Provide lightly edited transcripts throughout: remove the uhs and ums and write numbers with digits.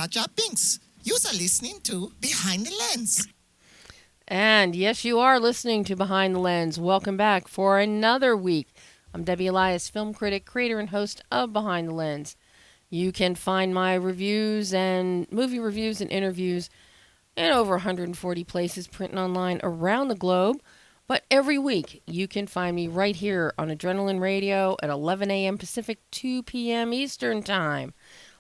Jar Jar Binks. You are listening to Behind the Lens. And yes, you are listening to Behind the Lens. Welcome back for another week. I'm Debbie Elias, film critic, creator, and host of Behind the Lens. You can find my reviews and movie reviews and interviews in over 140 places, print and online around the globe. But every week, you can find me right here on Adrenaline Radio at 11 a.m. Pacific, 2 p.m. Eastern Time,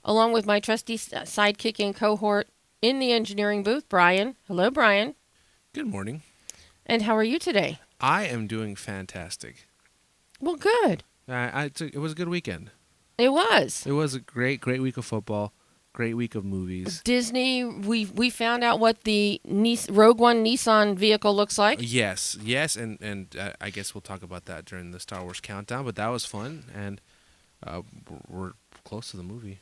along with my trusty sidekick and cohort in the engineering booth, Brian. Hello, Brian. Good morning. And how are you today? I am doing fantastic. Well, good. It was a good weekend. It was. It was a great week of football, great week of movies. Disney, we found out what the Rogue One Nissan vehicle looks like. Yes, and I guess we'll talk about that during the Star Wars countdown, but that was fun, and we're close to the movie.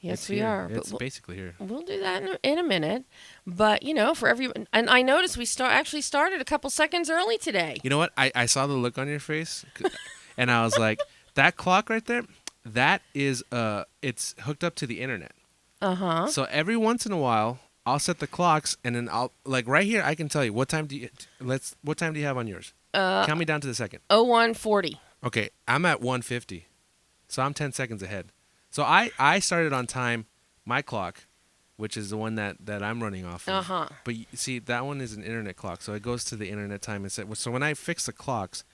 Yes, we are. It's basically here. We'll do that in a minute. But, for everyone, and I noticed we actually started a couple seconds early today. You know what? I saw the look on your face, and I was like, that clock right there, that is, it's hooked up to the internet. Uh-huh. So every once in a while, I'll set the clocks, and then I'll, like right here, I can tell you, what time do you have on yours? Count me down to the second. 01:40. Okay, I'm at 1:50. So I'm 10 seconds ahead. So I started on time, my clock, which is the one that I'm running off of. Uh-huh. But you see, that one is an internet clock, so it goes to the internet time. So when I fix the clocks,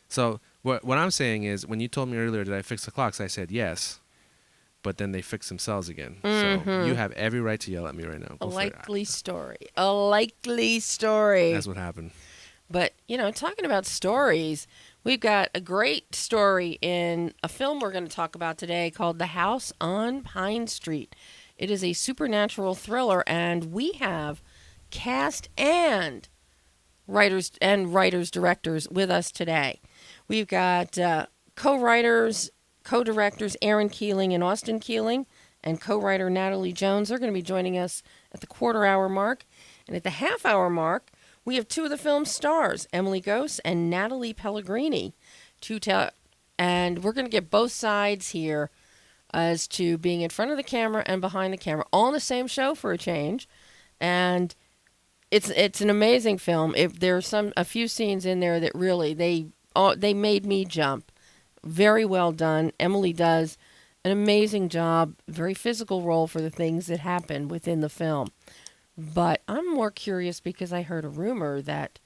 so what I'm saying is, when you told me earlier, did I fix the clocks? I said yes, but then they fix themselves again. Mm-hmm. So you have every right to yell at me right now. A likely story. A likely story. That's what happened. But, talking about stories, we've got a great story in a film we're going to talk about today called The House on Pine Street. It is a supernatural thriller, and we have cast and writers-directors with us today. We've got co-writers, co-directors Aaron Keeling and Austin Keeling, and co-writer Natalie Jones. They're going to be joining us at the quarter-hour mark. And at the half-hour mark, we have two of the film's stars, Emily Goss and Natalie Pellegrini, and we're going to get both sides here as to being in front of the camera and behind the camera, all in the same show for a change. And it's an amazing film. There are a few scenes in there that really they made me jump. Very well done. Emily does an amazing job. Very physical role for the things that happen within the film. But I'm more curious because I heard a rumor that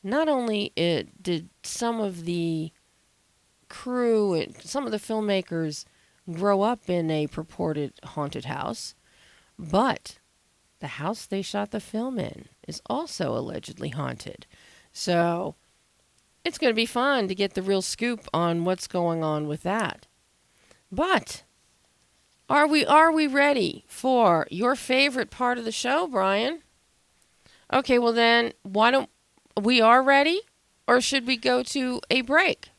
not only did some of the crew and some of the filmmakers grow up in a purported haunted house, but the house they shot the film in is also allegedly haunted. So it's going to be fun to get the real scoop on what's going on with that. But Are we ready for your favorite part of the show, Brian? Okay, well then, why don't we are ready, or should we go to a break?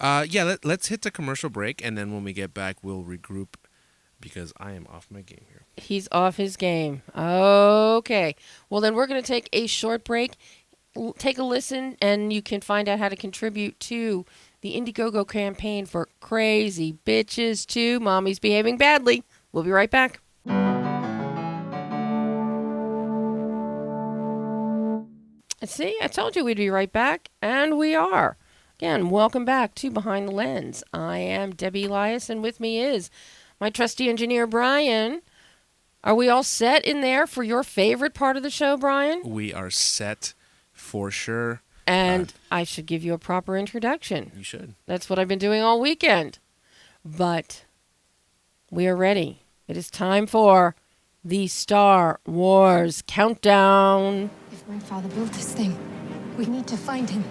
Let's hit the commercial break, and then when we get back, we'll regroup, because I am off my game here. He's off his game. Okay. Well, then we're going to take a short break. Take a listen, and you can find out how to contribute to the Indiegogo campaign for Crazy Bitches 2, Mommy's Behaving Badly. We'll be right back. See, I told you we'd be right back, and we are. Again, welcome back to Behind the Lens. I am Debbie Elias, and with me is my trusty engineer, Brian. Are we all set in there for your favorite part of the show, Brian? We are set for sure. And I should give you a proper introduction. You should. That's what I've been doing all weekend. But we are ready. It is time for the Star Wars Countdown. If my father built this thing, we need to find him.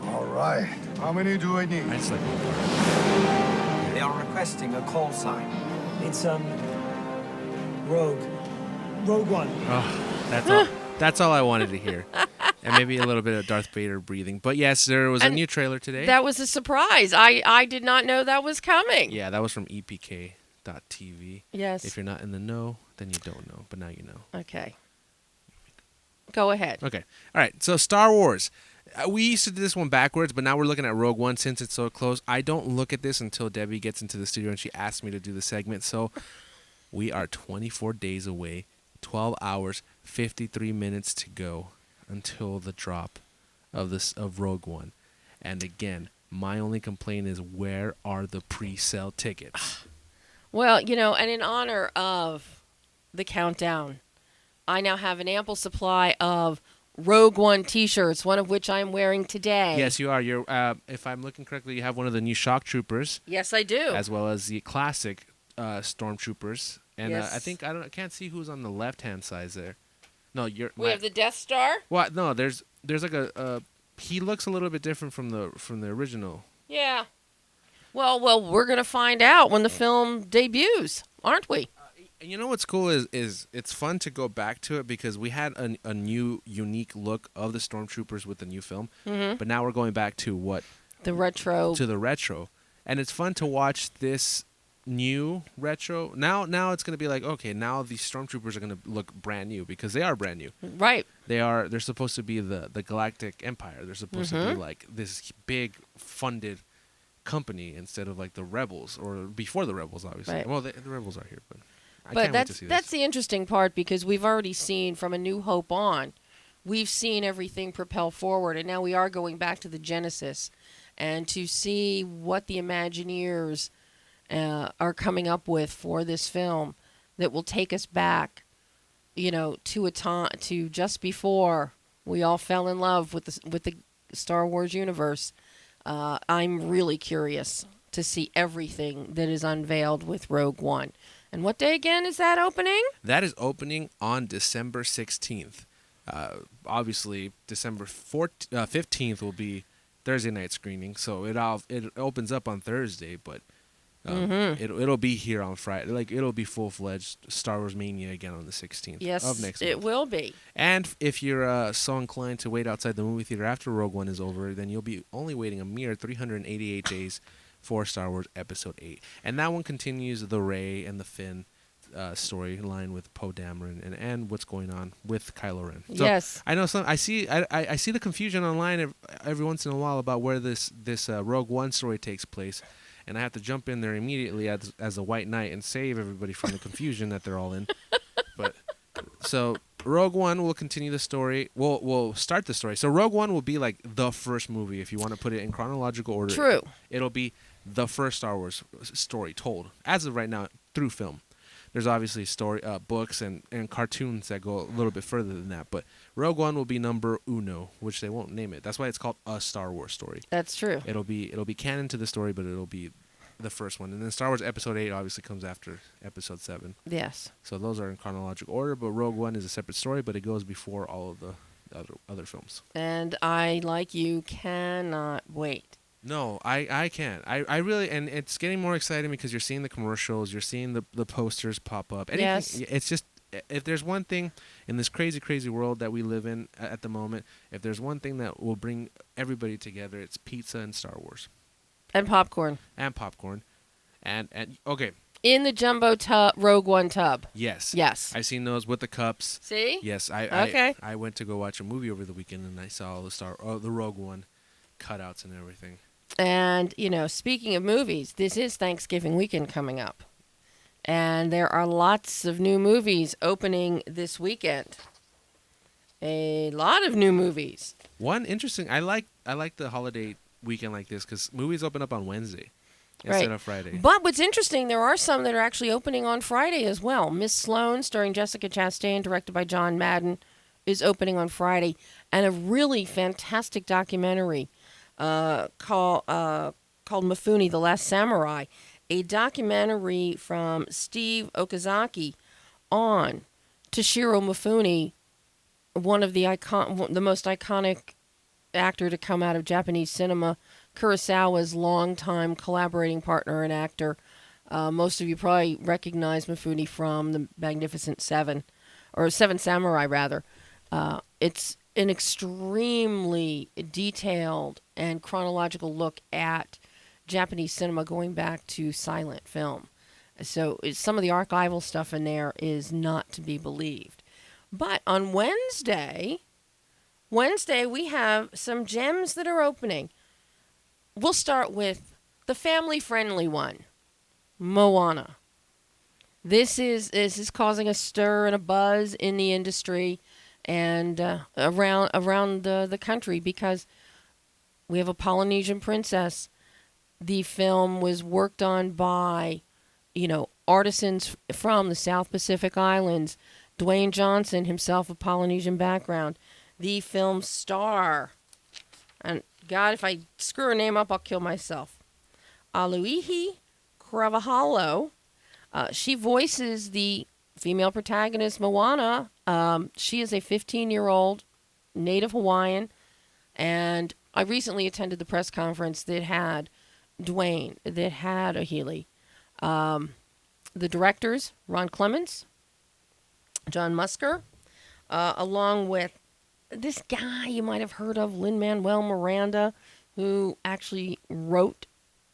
All right. How many do I need? I just like one part. They are requesting a call sign. It's Rogue One. Oh, that's all I wanted to hear. And maybe a little bit of Darth Vader breathing. But yes, there was a new trailer today. That was a surprise. I did not know that was coming. Yeah, that was from EPK.TV. Yes. If you're not in the know, then you don't know. But now you know. Okay. Go ahead. Okay. All right. So Star Wars. We used to do this one backwards, but now we're looking at Rogue One since it's so close. I don't look at this until Debbie gets into the studio and she asks me to do the segment. So We are 24 days away, 12 hours, 53 minutes to go until the drop of Rogue One. And again, my only complaint is, where are the pre-sale tickets? Well, and in honor of the countdown, I now have an ample supply of Rogue One T-shirts, one of which I'm wearing today. Yes, you are. You're. If I'm looking correctly, you have one of the new Shock Troopers. Yes, I do. As well as the classic Stormtroopers. And Yes. I can't see who's on the left-hand side there. No, We have the Death Star. Well, no, there's like a he looks a little bit different from the original. Yeah. Well, we're gonna find out when the film debuts, aren't we? And you know what's cool is it's fun to go back to it, because we had a new unique look of the Stormtroopers with the new film, but now we're going back to The retro. the retro, and it's fun to watch this new retro. Now it's going to be like, okay, now these Stormtroopers are going to look brand new, because they are brand new. Right. They're supposed to be the Galactic Empire. They're supposed to be like this big funded company instead of like the Rebels, or before the Rebels, obviously. Right. Well, the Rebels are here, but I But can't wait to see that's this. the interesting part, because we've already seen from A New Hope on, we've seen everything propel forward, and now we are going back to the Genesis, and to see what the Imagineers are coming up with for this film that will take us back, to a time, to just before we all fell in love with the Star Wars universe. I'm really curious to see everything that is unveiled with Rogue One. And what day again is that opening? That is opening on December 16th. Obviously, December 15th will be Thursday night screening, so it opens up on Thursday, but it'll be here on Friday. Like, it'll be full-fledged Star Wars Mania again on the 16th Yes, of next it month. will be. And if you're so inclined to wait outside the movie theater after Rogue One is over, then you'll be only waiting a mere 388 days for Star Wars Episode 8. And that one continues the Rey and the Finn storyline with Poe Dameron and what's going on with Kylo Ren. So Yes. I know I see the confusion online every once in a while about where this Rogue One story takes place, and I have to jump in there immediately as a White Knight and save everybody from the confusion that they're all in. But so Rogue One will continue the story. We'll start the story. So Rogue One will be like the first movie, if you want to put it in chronological order. True. It'll be the first Star Wars story told, as of right now, through film. There's obviously books and cartoons that go a little bit further than that, but Rogue One will be number uno, which they won't name it. That's why it's called A Star Wars Story. That's true. It'll be canon to the story, but it'll be the first one. And then Star Wars Episode 8 obviously comes after Episode 7. Yes. So those are in chronological order, but Rogue One is a separate story, but it goes before all of the other films. And I, like you, cannot wait. No, I can't. I really, and it's getting more exciting because you're seeing the commercials, you're seeing the posters pop up. Anything, Yes. It's just, if there's one thing in this crazy, crazy world that we live in at the moment, if there's one thing that will bring everybody together, it's pizza and Star Wars. And popcorn. And popcorn. And okay. In the jumbo tub, Rogue One tub. Yes. Yes. I've seen those with the cups. See? Yes. Okay. I went to go watch a movie over the weekend, and I saw all the Rogue One cutouts and everything. And, speaking of movies, this is Thanksgiving weekend coming up. And there are lots of new movies opening this weekend. A lot of new movies. One interesting, I like the holiday weekend like this because movies open up on Wednesday instead of Friday. But what's interesting, there are some that are actually opening on Friday as well. Miss Sloane, starring Jessica Chastain, directed by John Madden, is opening on Friday. And a really fantastic documentary called Mifune, The Last Samurai, a documentary from Steve Okazaki on Toshiro Mifune, one of the most iconic actor to come out of Japanese cinema, Kurosawa's longtime collaborating partner and actor. Most of you probably recognize Mifune from The Magnificent Seven, or Seven Samurai, rather. It's an extremely detailed and chronological look at Japanese cinema going back to silent film. So some of the archival stuff in there is not to be believed. But on Wednesday we have some gems that are opening. We'll start with the family-friendly one, Moana. This is causing a stir and a buzz in the industry and around the country because we have a Polynesian princess. The film was worked on by, artisans from the South Pacific Islands. Dwayne Johnson, himself a Polynesian background. The film star, and God, if I screw her name up, I'll kill myself. Aluihi Cravahalo. She voices the female protagonist, Moana. She is a 15-year-old native Hawaiian, and I recently attended the press conference that had Dwayne, that had Ahili. The directors, Ron Clements, John Musker, along with this guy you might have heard of, Lin-Manuel Miranda, who actually wrote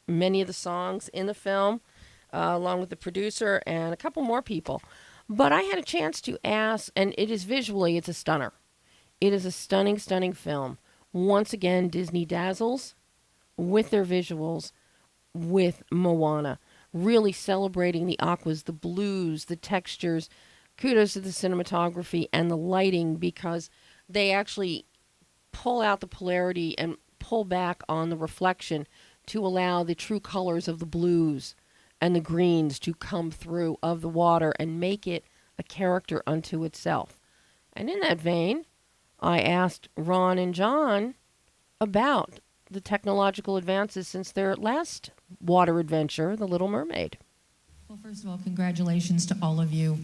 many of the songs in the film, along with the producer and a couple more people. But I had a chance to ask, and it is visually, it's a stunner. It is a stunning, stunning film. Once again, Disney dazzles with their visuals with Moana, really celebrating the aquas, the blues, the textures. Kudos to the cinematography and the lighting because they actually pull out the polarity and pull back on the reflection to allow the true colors of the blues and the greens to come through of the water and make it a character unto itself. And in that vein, I asked Ron and John about the technological advances since their last water adventure, The Little Mermaid. Well, first of all, congratulations to all of you.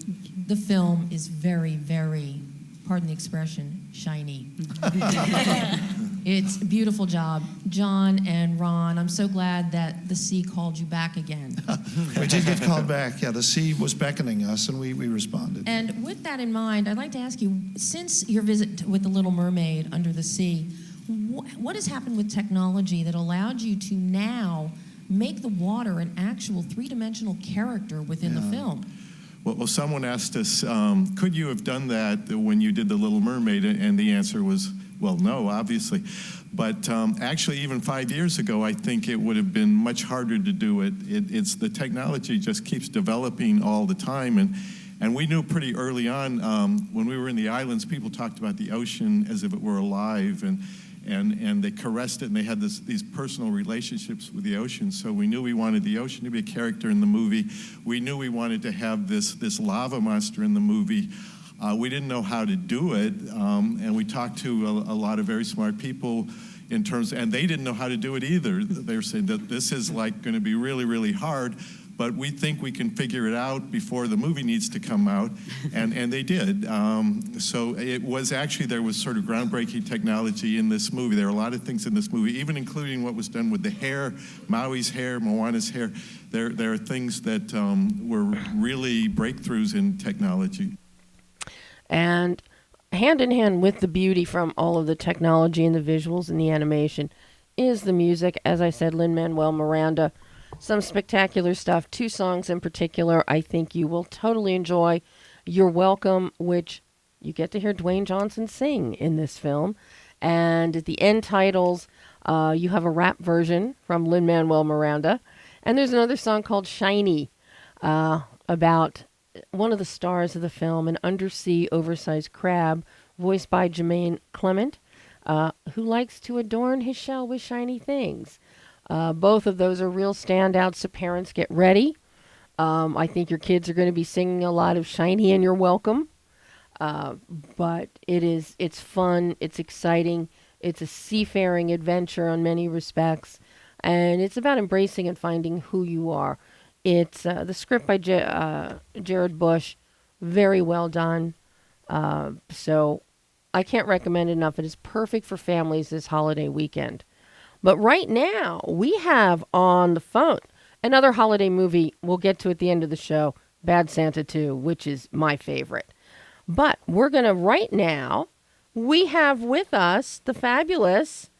The film is very, very, pardon the expression, shiny. It's a beautiful job. John and Ron, I'm so glad that the sea called you back again. We did get called back. Yeah, the sea was beckoning us, and we responded. And with that in mind, I'd like to ask you, since your visit with The Little Mermaid under the sea, what has happened with technology that allowed you to now make the water an actual three-dimensional character within the film? Well, someone asked us, could you have done that when you did The Little Mermaid? And the answer was, well, no, obviously. But actually, even 5 years ago, I think it would have been much harder to do it. It's the technology just keeps developing all the time. And we knew pretty early on, when we were in the islands, people talked about the ocean as if it were alive. And they caressed it, and they had these personal relationships with the ocean. So we knew we wanted the ocean to be a character in the movie. We knew we wanted to have this lava monster in the movie. We didn't know how to do it, and we talked to a lot of very smart people and they didn't know how to do it either. They were saying that this is like going to be really, really hard, but we think we can figure it out before the movie needs to come out, and they did. So it was actually, there was sort of groundbreaking technology in this movie. There are a lot of things in this movie, even including what was done with the hair, Maui's hair, Moana's hair. There are things that were really breakthroughs in technology. And hand in hand with the beauty from all of the technology and the visuals and the animation is the music. As I said, Lin-Manuel Miranda. Some spectacular stuff. 2 songs in particular I think you will totally enjoy. You're Welcome, which you get to hear Dwayne Johnson sing in this film. And at the end titles, you have a rap version from Lin-Manuel Miranda. And there's another song called Shiny, about one of the stars of the film, an undersea oversized crab, voiced by Jermaine Clement, who likes to adorn his shell with shiny things. Both of those are real standouts, so parents get ready. I think your kids are going to be singing a lot of Shiny and You're Welcome. But it's fun, it's exciting, it's a seafaring adventure on many respects, and it's about embracing and finding who you are. It's the script by Jared Bush, very well done. So I can't recommend it enough. It is perfect for families this holiday weekend. But right now, we have on the phone another holiday movie we'll get to at the end of the show, Bad Santa 2, which is my favorite. But we're going to, right now, we have with us the fabulous,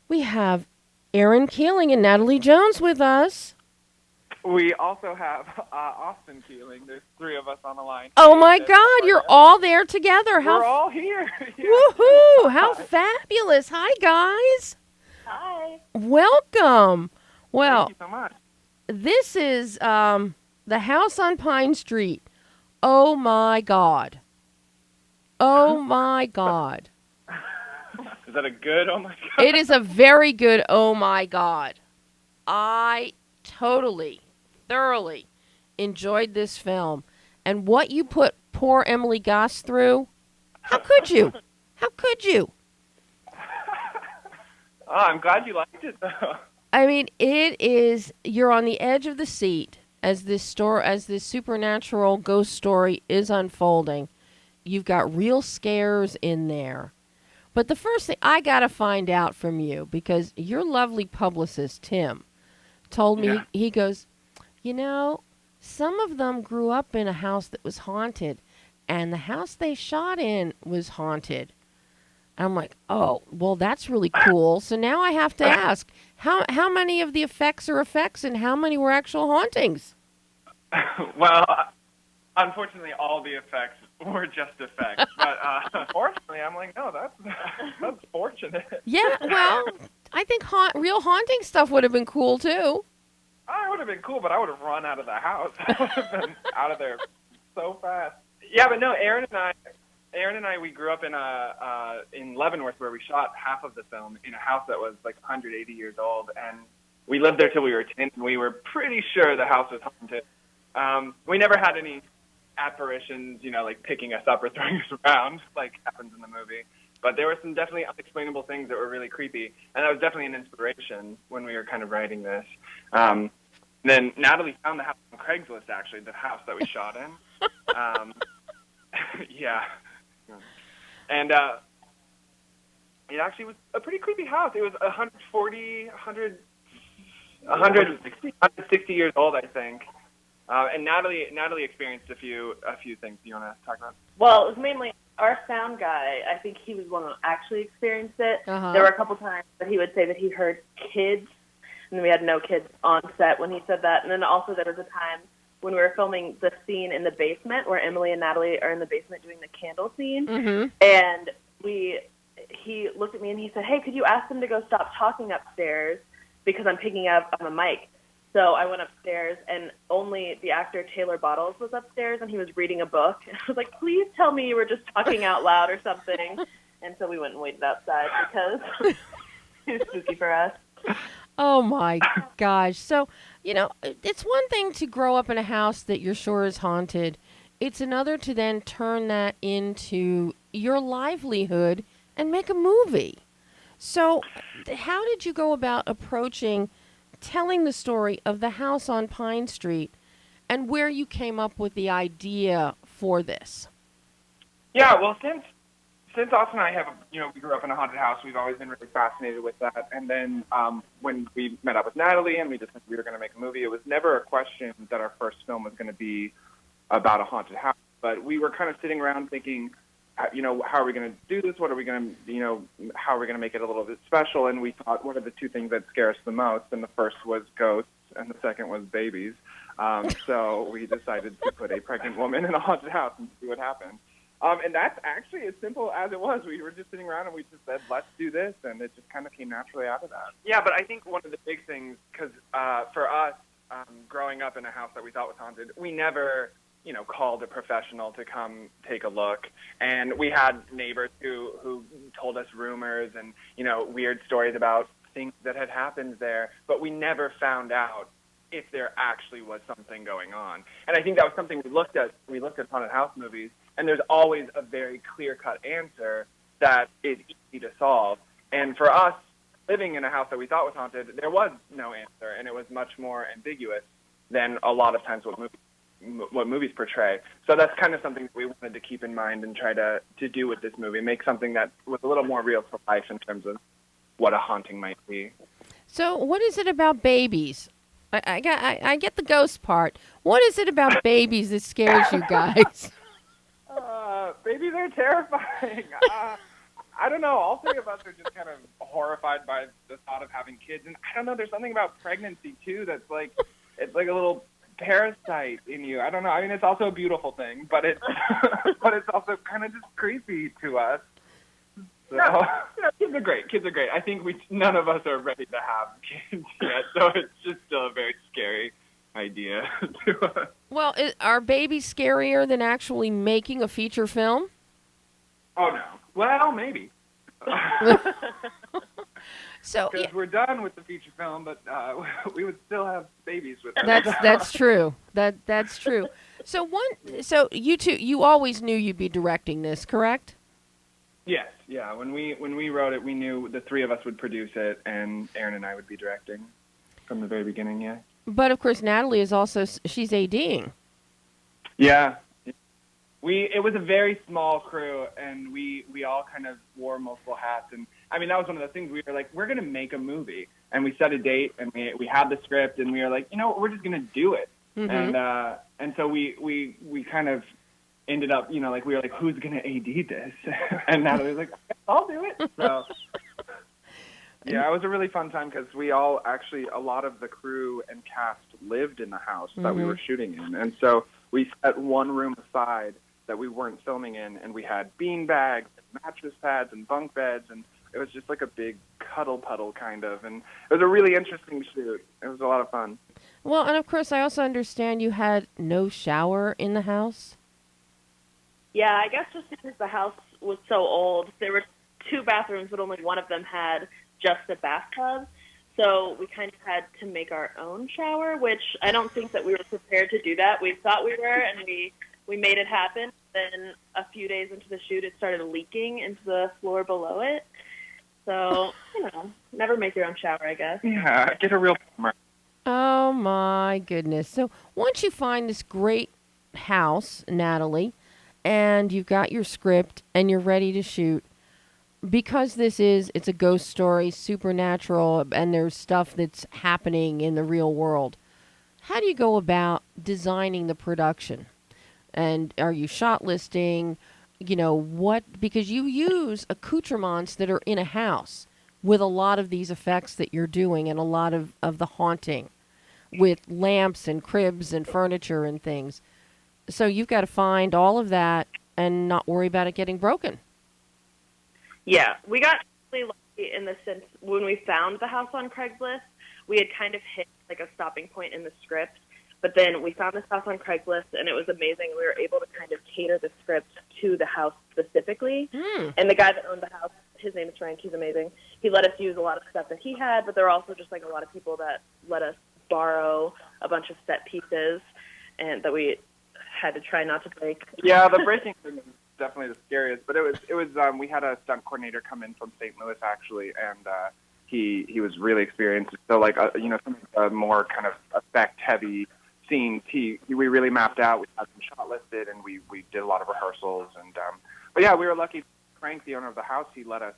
we have Aaron Keeling and Natalie Jones with us. We also have Austin Keeling. There's 3 of us on the line. Oh, my God, you're all there together. We're all here. Yeah. Woohoo! How fabulous. Hi, guys. Hi. Welcome. Well, Thank you so much. This is The House on Pine Street. Oh my God. Oh my God. Is that a good? Oh my God. It is a very good oh my God. I totally, thoroughly enjoyed this film. And what you put poor Emily Goss through, how could you? How could you? Oh, I'm glad you liked it though. I mean, it is, you're on the edge of the seat as this supernatural ghost story is unfolding. You've got real scares in there. But the first thing I got to find out from you, because your lovely publicist, Tim, told me, he goes, you know, some of them grew up in a house that was haunted, and the house they shot in was haunted. I'm like, oh, well, that's really cool. So now I have to ask, how many of the effects are effects and how many were actual hauntings? Well, unfortunately, all the effects were just effects. But fortunately, I'm like, no, that's fortunate. Yeah, well, I think real haunting stuff would have been cool, too. I would have been cool, but I would have run out of the house. I would have been out of there so fast. Yeah, but no, Aaron and I, we grew up in Leavenworth, where we shot half of the film in a house that was like 180 years old, and we lived there till we were 10, and we were pretty sure the house was haunted. We never had any apparitions, you know, like picking us up or throwing us around, like happens in the movie. But there were some definitely unexplainable things that were really creepy, and that was definitely an inspiration when we were kind of writing this. Then Natalie found the house on Craigslist, actually, the house that we shot in. Yeah. And it actually was a pretty creepy house. It was 160 years old, I think. And Natalie experienced a few things. Do you want to talk about? Well, it was mainly our sound guy. I think he was one who actually experienced it. Uh-huh. There were a couple times that he would say that he heard kids, and we had no kids on set when he said that. And then also there was a time when we were filming the scene in the basement where Emily and Natalie are in the basement doing the candle scene. Mm-hmm. And he looked at me and he said, hey, could you ask them to go stop talking upstairs because I'm picking up on the mic. So I went upstairs, and only the actor Taylor Bottles was upstairs, and he was reading a book. And I was like, please tell me you were just talking out loud or something. And so we went and waited outside because it was spooky for us. Oh, my gosh. So, you know, it's one thing to grow up in a house that you're sure is haunted. It's another to then turn that into your livelihood and make a movie. So how did you go about approaching telling the story of the house on Pine Street and where you came up with the idea for this? Yeah, well, since Austin and I we grew up in a haunted house, we've always been really fascinated with that. And then when we met up with Natalie and we decided we were going to make a movie, it was never a question that our first film was going to be about a haunted house. But we were kind of sitting around thinking, how are we going to do this? What are we going to, how are we going to make it a little bit special? And we thought, what are the two things that scare us the most? And the first was ghosts, and the second was babies. So we decided to put a pregnant woman in a haunted house and see what happened. And that's actually as simple as it was. We were just sitting around and we just said, let's do this, and it just kind of came naturally out of that. Yeah, but I think one of the big things, because for us, growing up in a house that we thought was haunted, we never called a professional to come take a look. And we had neighbors who told us rumors and, weird stories about things that had happened there, but we never found out if there actually was something going on. And I think that was something we looked at haunted house movies, and there's always a very clear-cut answer that is easy to solve. And for us, living in a house that we thought was haunted, there was no answer, and it was much more ambiguous than a lot of times what movies portray. So that's kind of something that we wanted to keep in mind and try to do with this movie, make something that was a little more real to life in terms of what a haunting might be. So what is it about babies? I get the ghost part. What is it about babies that scares you guys? Babies are terrifying. I don't know. All three of us are just kind of horrified by the thought of having kids. And I don't know, there's something about pregnancy, too, that's like, it's like a little parasite in you. I don't know. I mean, it's also a beautiful thing, but it's also kind of just creepy to us. So, kids are great. Kids are great. I think none of us are ready to have kids yet, so it's just still very scary. idea. to, Well, are babies scarier than actually making a feature film? Oh, no. Well, maybe. So Because we're done with the feature film, but we would still have babies with us. that's true. That's true. So you always knew you'd be directing this, correct? Yes, yeah. When we wrote it, we knew the three of us would produce it, and Aaron and I would be directing from the very beginning. Yeah. But of course, Natalie is also she's ADing. Yeah. It was a very small crew, and we all kind of wore multiple hats. And I mean, that was one of the things. We were like, we're gonna make a movie, and we set a date, and we had the script, and we were like, we're just gonna do it. Mm-hmm. And so we kind of ended up, we were like, who's gonna AD this? And Natalie was like, I'll do it. So yeah, it was a really fun time because we all actually, a lot of the crew and cast lived in the house that we were shooting in, and so we set one room aside that we weren't filming in, and we had bean bags, and mattress pads, and bunk beds, and it was just like a big cuddle puddle kind of, and it was a really interesting shoot. It was a lot of fun. Well, and of course, I also understand you had no shower in the house. Yeah, I guess just because the house was so old, there were 2 bathrooms, but only one of them had just a bathtub. So we kind of had to make our own shower, which I don't think that we were prepared to do that. We thought we were, and we made it happen. Then a few days into the shoot, it started leaking into the floor below it. So, never make your own shower, I guess. Yeah, get a real plumber. Oh, my goodness. So once you find this great house, Natalie, and you've got your script and you're ready to shoot, because it's a ghost story, supernatural, and there's stuff that's happening in the real world, how do you go about designing the production? And are you shot listing, because you use accoutrements that are in a house with a lot of these effects that you're doing and a lot of the haunting with lamps and cribs and furniture and things. So you've got to find all of that and not worry about it getting broken. Yeah, we got really lucky in the sense when we found the house on Craigslist, we had kind of hit like a stopping point in the script. But then we found this house on Craigslist, and it was amazing. We were able to kind of cater the script to the house specifically. And the guy that owned the house, his name is Frank. He's amazing. He let us use a lot of stuff that he had, but there were also just like a lot of people that let us borrow a bunch of set pieces, and that we had to try not to break. Yeah, the breaking thing was definitely the scariest. But it was we had a stunt coordinator come in from St. Louis actually, and he was really experienced. So like some of the more kind of effect heavy scenes, we really mapped out. We had them shot listed, and we did a lot of rehearsals. And but yeah, we were lucky. Frank, the owner of the house, he let us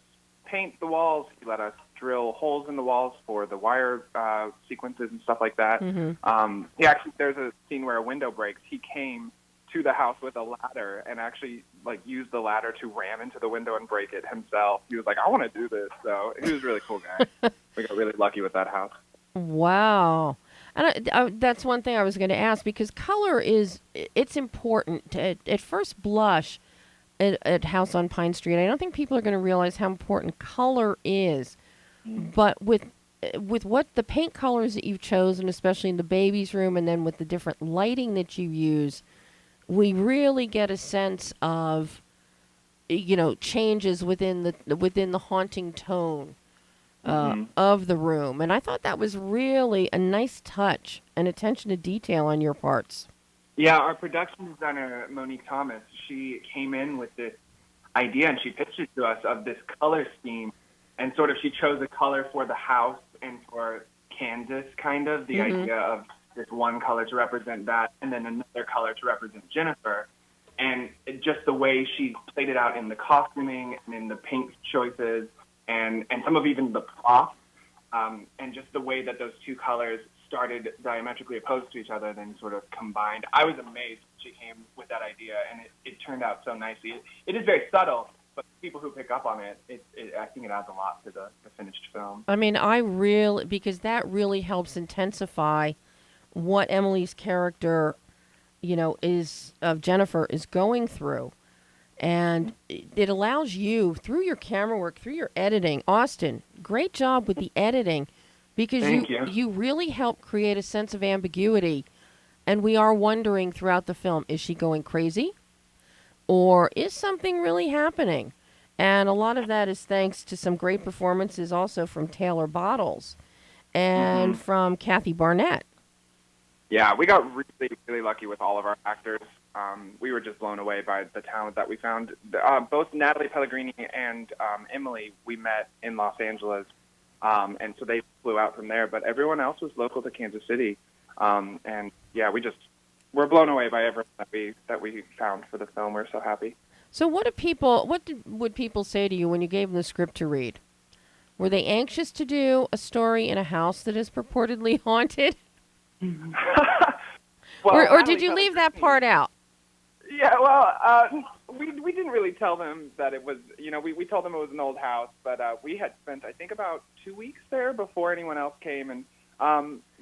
paint the walls. He let us drill holes in the walls for the wire sequences and stuff like that. He actually, there's a scene where a window breaks. He came to the house with a ladder and actually like used the ladder to ram into the window and break it himself. He was like, I want to do this. So he was a really cool guy. We got really lucky with that house. Wow. And that's one thing I was going to ask, because color it's important. At first blush at House on Pine Street, I don't think people are going to realize how important color is. But with what the paint colors that you've chosen, especially in the baby's room, and then with the different lighting that you use, we really get a sense of, changes within the haunting tone of the room. And I thought that was really a nice touch and attention to detail on your parts. Yeah, our production designer, Monique Thomas, she came in with this idea, and she pitched it to us of this color scheme. And sort of she chose a color for the house and for Kansas, kind of, the idea of this one color to represent that, and then another color to represent Jennifer. And just the way she played it out in the costuming and in the paint choices and some of even the props, and just the way that those two colors started diametrically opposed to each other, then sort of combined. I was amazed when she came with that idea, and it turned out so nicely. It is very subtle, but people who pick up on it, I think it adds a lot to the finished film. I mean, because that really helps intensify what Emily's character, of Jennifer is going through. And it allows you, through your camera work, through your editing, Austin, great job with the editing, because Thank you really help create a sense of ambiguity, and we are wondering throughout the film, is she going crazy, or is something really happening? And a lot of that is thanks to some great performances also from Taylor Bottles and from Kathy Barnett. Yeah, we got really, really lucky with all of our actors. We were just blown away by the talent that we found. Both Natalie Pellegrini and Emily we met in Los Angeles, and so they flew out from there. But everyone else was local to Kansas City, and yeah, we're blown away by everyone that we found for the film. We're so happy. So what would people say to you when you gave them the script to read? Were they anxious to do a story in a house that is purportedly haunted? Well, or did you leave that part out? Yeah, well, we didn't really tell them that it was, we told them it was an old house, but we had spent, I think, about 2 weeks there before anyone else came, and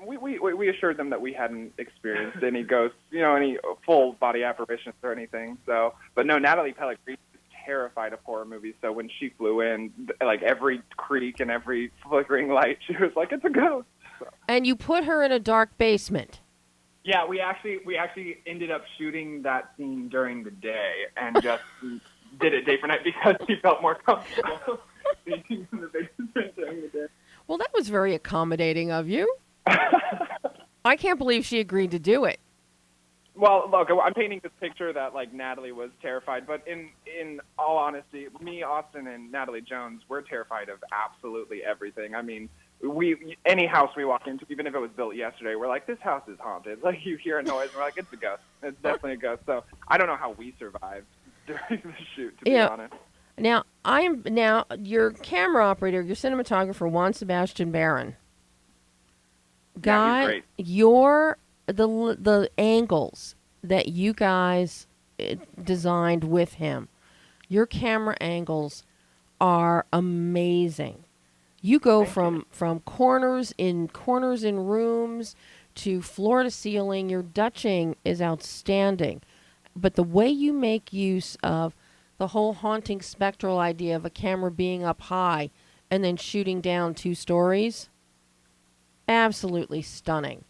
we assured them that we hadn't experienced any ghosts, any full body apparitions or anything. So, but no, Natalie Pellegrini is terrified of horror movies, so when she flew in, like every creak and every flickering light, she was like, "It's a ghost." So. And you put her in a dark basement. Yeah, we actually ended up shooting that scene during the day and just did it day for night because she felt more comfortable being in the basement during the day. Well, that was very accommodating of you. I can't believe she agreed to do it. Well, look, I'm painting this picture that like Natalie was terrified, but in all honesty, me, Austin, and Natalie Jones, we're terrified of absolutely everything. I mean, any house we walk into, even if it was built yesterday, we're like, this house is haunted. Like, you hear a noise, and we're like, it's a ghost. It's definitely a ghost. So I don't know how we survived during the shoot, to be honest. Now your camera operator, your cinematographer, Juan Sebastian Barron. Yeah, he's great. The angles that you guys designed with him, your camera angles are amazing. You go from corners in rooms to floor to ceiling. Your Dutching is outstanding. But the way you make use of the whole haunting spectral idea of a camera being up high and then shooting down 2 stories, absolutely stunning.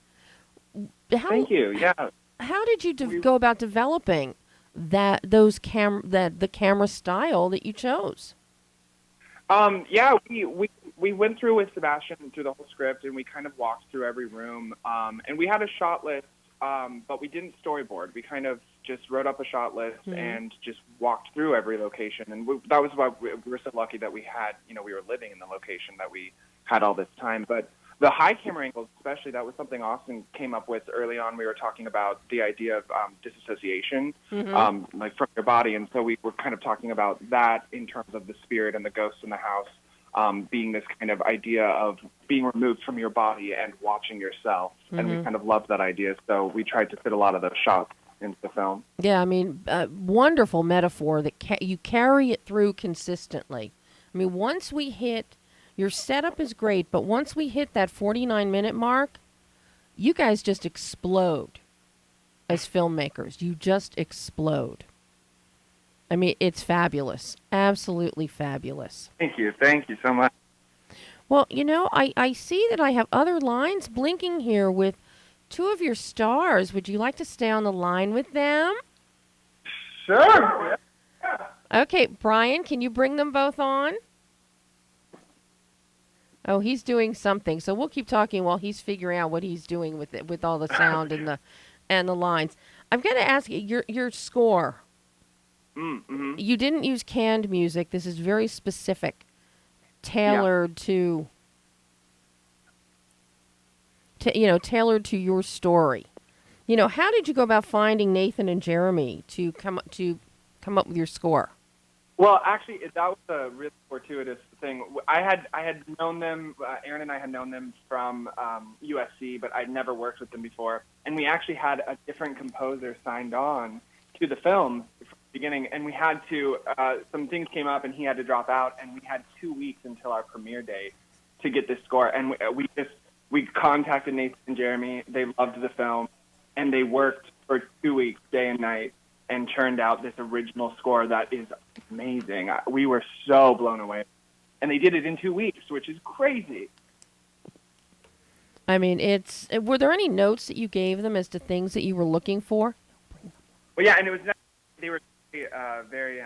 Thank you. Yeah. How did you go about developing the camera style that you chose? Yeah, we went through with Sebastian through the whole script, and we kind of walked through every room. And we had a shot list, but we didn't storyboard. We kind of just wrote up a shot list and just walked through every location. And that was why we were so lucky that we had, we were living in the location that we had all this time. But the high camera angles, especially, that was something Austin came up with early on. We were talking about the idea of disassociation, like from your body. And so we were kind of talking about that in terms of the spirit and the ghosts in the house being this kind of idea of being removed from your body and watching yourself. And we kind of loved that idea. So we tried to fit a lot of those shots into the film. Yeah, I mean, wonderful metaphor that you carry it through consistently. I mean, once we hit... Your setup is great, but once we hit that 49-minute mark, you guys just explode as filmmakers. You just explode. I mean, it's fabulous. Absolutely fabulous. Thank you. Thank you so much. Well, I see that I have other lines blinking here with 2 of your stars. Would you like to stay on the line with them? Sure. Yeah. Okay, Brian, can you bring them both on? Oh, he's doing something. So we'll keep talking while he's figuring out what he's doing with it, with all the sound and the lines. I'm going to ask you your score. Mm-hmm. You didn't use canned music. This is very specific, tailored to tailored to your story. How did you go about finding Nathan and Jeremy to come up with your score? Well, actually, that was a really fortuitous thing. I had known them, Aaron and I had known them from USC, but I'd never worked with them before. And we actually had a different composer signed on to the film from the beginning, and we had to, some things came up and he had to drop out, and we had 2 weeks until our premiere date to get this score. And we contacted Nathan and Jeremy. They loved the film, and they worked for 2 weeks, day and night, and churned out this original score that is amazing. We were so blown away. And they did it in 2 weeks, which is crazy. I mean, were there any notes that you gave them as to things that you were looking for? Well, yeah, and it was they were very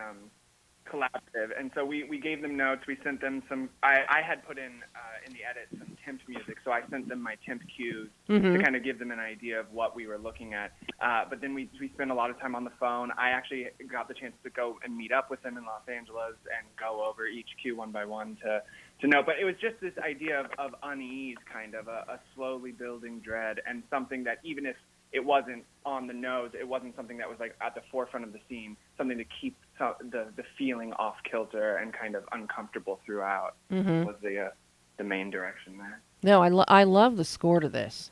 collaborative, and so we gave them notes. We sent them some. I had put in the edit some temp music, so I sent them my temp cues to kind of give them an idea of what we were looking at. But then we spent a lot of time on the phone. I actually got the chance to go and meet up with them in Los Angeles and go over each cue one by one to know. But it was just this idea of unease, kind of a slowly building dread, and something that even if it wasn't on the nose, it wasn't something that was like at the forefront of the scene, something to keep the feeling off kilter and kind of uncomfortable throughout was the main direction there. No, I love the score to this.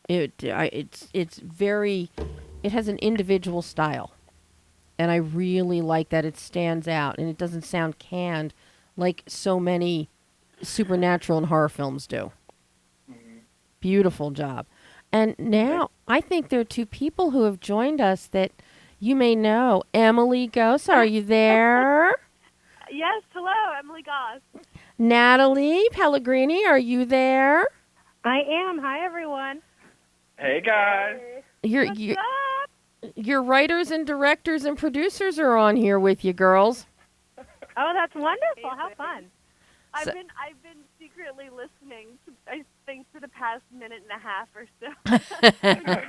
It's very, it has an individual style, and I really like that it stands out and it doesn't sound canned like so many supernatural and horror films do. Beautiful job. And now I think there are two people who have joined us that you may know. Emily Goss, are you there? Yes, hello, Emily Goss. Natalie Pellegrini, are you there? I am. Hi, everyone. Hey, guys. Your writers and directors and producers are on here with you, girls. Oh, that's wonderful. How fun. I've been secretly listening to, I think, for the past minute and a half or so.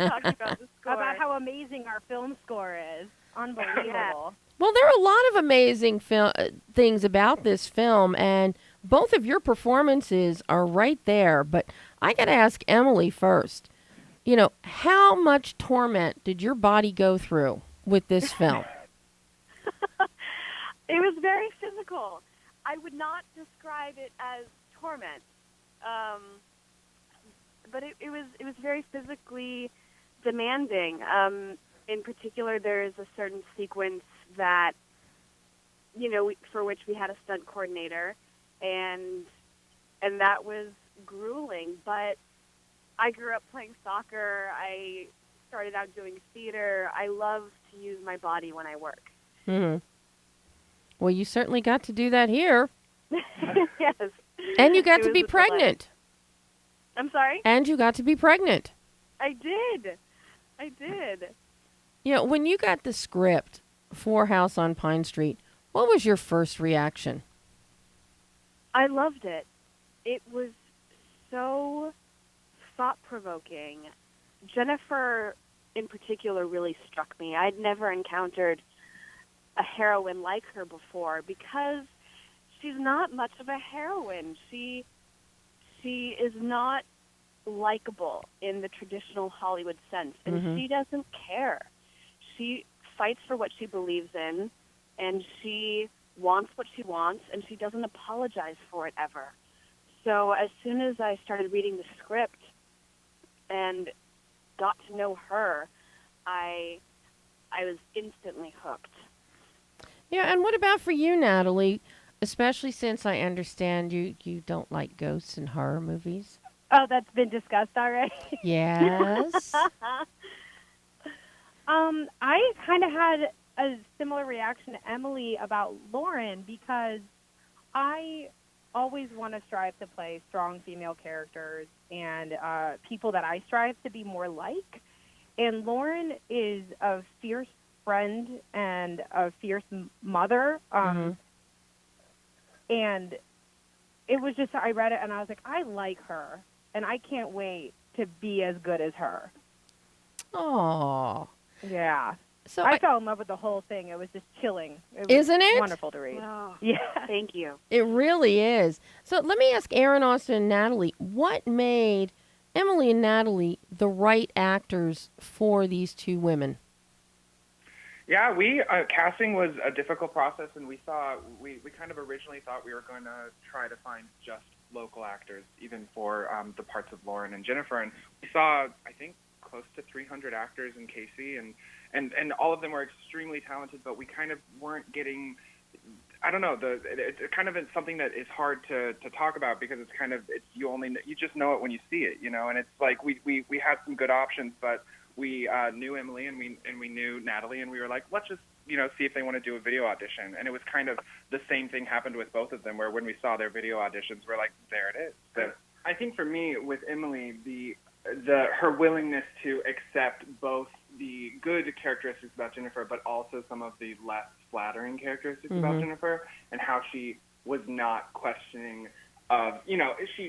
Talking about the score. About how amazing our film score is. Unbelievable. Yeah. Well, there are a lot of amazing things about this film, and both of your performances are right there. But I got to ask Emily first. You know, how much torment did your body go through with this film? It was very physical. I would not describe it as torment, but it was very physically demanding. In particular, there is a certain sequence that, for which we had a stunt coordinator, and that was grueling. But I grew up playing soccer. I started out doing theater. I love to use my body when I work. Mm-hmm. Well, you certainly got to do that here. Yes. And you got to be pregnant. I'm sorry? And you got to be pregnant. I did. You know, when you got the script for House on Pine Street, what was your first reaction? I loved it. It was so thought-provoking. Jennifer, in particular, really struck me. I'd never encountered a heroine like her before because she's not much of a heroine. She is not likable in the traditional Hollywood sense, and she doesn't care. She fights for what she believes in, and she wants what she wants, and she doesn't apologize for it ever. So as soon as I started reading the script and got to know her, I was instantly hooked. Yeah, and what about for you, Natalie? Especially since I understand you don't like ghosts and horror movies. Oh, that's been discussed already? Yes. I kind of had a similar reaction to Emily about Lauren because I always want to strive to play strong female characters and people that I strive to be more like. And Lauren is a fierce friend and a fierce mother. And it was just, I read it and I was like, I like her. And I can't wait to be as good as her. Oh. Yeah. So I fell in love with the whole thing. It was just chilling. It was Isn't it? wonderful to read. Oh, yeah. Thank you. It really is. So let me ask Aaron, Austin, and Natalie, what made Emily and Natalie the right actors for these two women? Yeah, casting was a difficult process, and we kind of originally thought we were going to try to find just local actors, even for the parts of Lauren and Jennifer. And we saw, I think, close to 300 actors in Casey, and all of them were extremely talented, but we kind of weren't getting, I don't know, it's kind of something that is hard to talk about because it's kind of, you just know it when you see it, and it's like we had some good options, but we knew Emily and we knew Natalie, and we were like, let's just see if they want to do a video audition. And it was kind of the same thing happened with both of them, where when we saw their video auditions, we're like, there it is. I think for me with Emily, her willingness to accept both the good characteristics about Jennifer, but also some of the less flattering characteristics about Jennifer, and how she was not questioning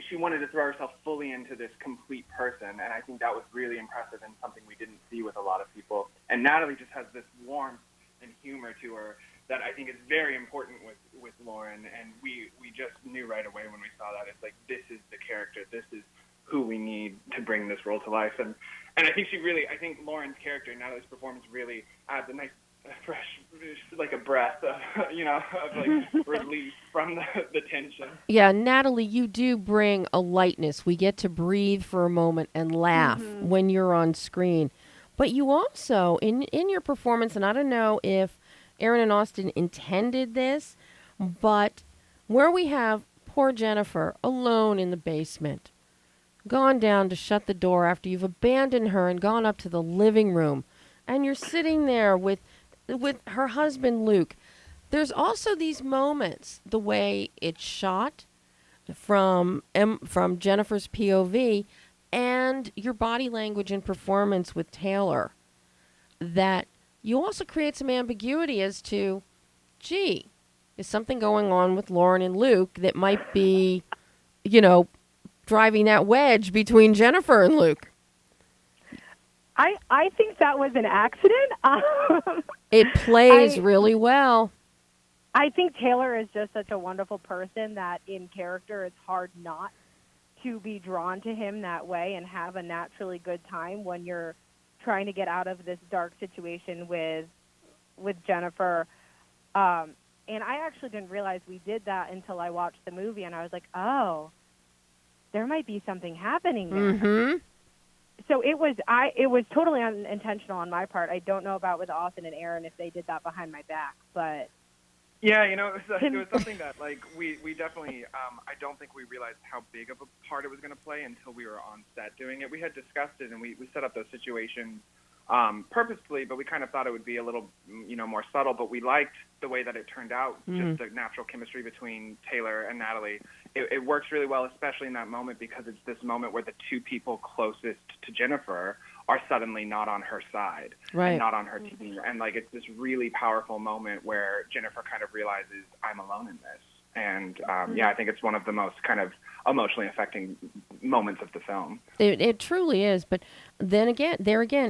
she wanted to throw herself fully into this complete person, and I think that was really impressive and something we didn't see with a lot of people. And Natalie just has this warmth and humor to her that I think is very important with Lauren, and we just knew right away when we saw that. It's like, this is the character, this is who we need to bring this role to life. And I think I think Lauren's character, Natalie's performance, really adds a nice fresh, like a breath of, of like relief from the tension. Yeah, Natalie, you do bring a lightness. We get to breathe for a moment and laugh when you're on screen. But you also, in your performance, and I don't know if Aaron and Austin intended this, but where we have poor Jennifer alone in the basement, gone down to shut the door after you've abandoned her and gone up to the living room, and you're sitting there with her husband Luke. There's also these moments, the way it's shot from Jennifer's POV, and your body language and performance with Taylor, that you also create some ambiguity as to, gee, is something going on with Lauren and Luke that might be, driving that wedge between Jennifer and Luke? I think that was an accident. It plays really well. I think Taylor is just such a wonderful person that in character it's hard not to be drawn to him that way and have a naturally good time when you're trying to get out of this dark situation with Jennifer. And I actually didn't realize we did that until I watched the movie, and I was like, oh, there might be something happening there. Mm-hmm. So it was totally unintentional on my part. I don't know about with Austin and Aaron if they did that behind my back, but yeah, it was something that we definitely I don't think we realized how big of a part it was going to play until we were on set doing it. We had discussed it and we set up those situations purposefully, but we kind of thought it would be a little more subtle. But we liked the way that it turned out, just the natural chemistry between Taylor and Natalie. It works really well, especially in that moment, because it's this moment where the two people closest to Jennifer are suddenly not on her side, right, and not on her team. And it's this really powerful moment where Jennifer kind of realizes, I'm alone in this. And I think it's one of the most kind of emotionally affecting moments of the film. It truly is. But then again,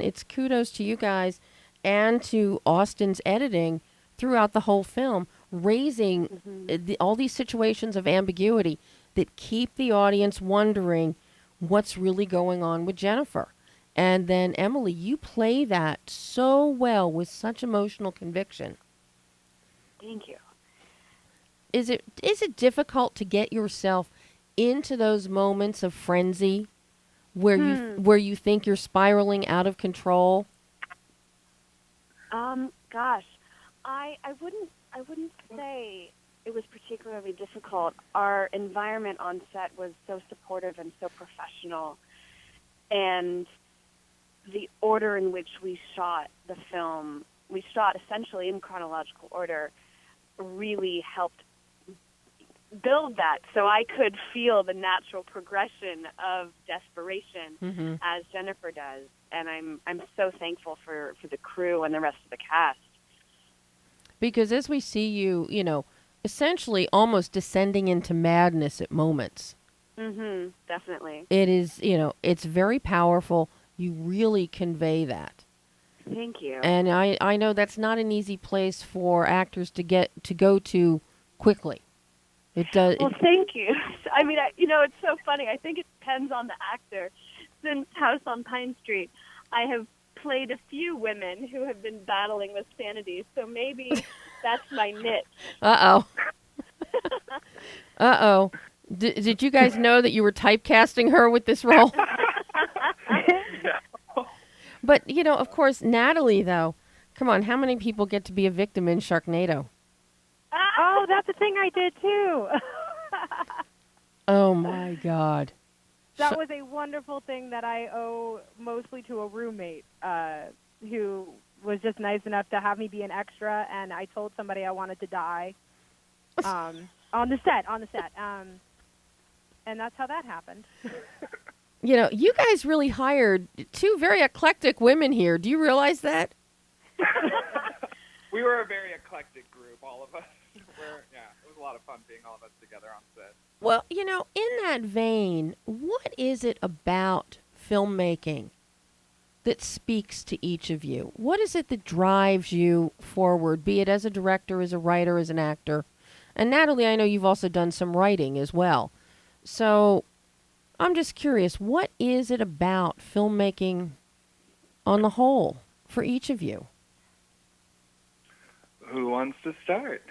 it's kudos to you guys and to Austin's editing throughout the whole film, raising all these situations of ambiguity that keep the audience wondering what's really going on with Jennifer. And then, Emily, you play that so well with such emotional conviction. Thank you. Is it difficult to get yourself into those moments of frenzy where you think you're spiraling out of control? Gosh, I wouldn't say it was particularly difficult. Our environment on set was so supportive and so professional, and the order in which we shot the film, we shot essentially in chronological order, really helped build that, so I could feel the natural progression of desperation as Jennifer does, and I'm so thankful for the crew and the rest of the cast. Because as we see you, essentially almost descending into madness at moments. Definitely. It is, it's very powerful. You really convey that. Thank you. And I know that's not an easy place for actors to go to quickly. It does. Well, thank you. I mean, it's so funny. I think it depends on the actor. Since House on Pine Street, I have played a few women who have been battling with sanity, so maybe that's my niche. Uh-oh. Uh-oh. Did you guys know that you were typecasting her with this role? But, of course, Natalie, though, come on, how many people get to be a victim in Sharknado? Oh, that's a thing I did, too. Oh, my God. That was a wonderful thing that I owe mostly to a roommate who was just nice enough to have me be an extra, and I told somebody I wanted to die on the set. and that's how that happened. You know, you guys really hired two very eclectic women here. Do you realize that? We were a very eclectic group, all of us. It was a lot of fun being all of us together on set. Well, you know, in that vein, what is it about filmmaking that speaks to each of you? What is it that drives you forward, be it as a director, as a writer, as an actor? And Natalie, I know you've also done some writing as well. So I'm just curious, what is it about filmmaking on the whole for each of you? Who wants to start?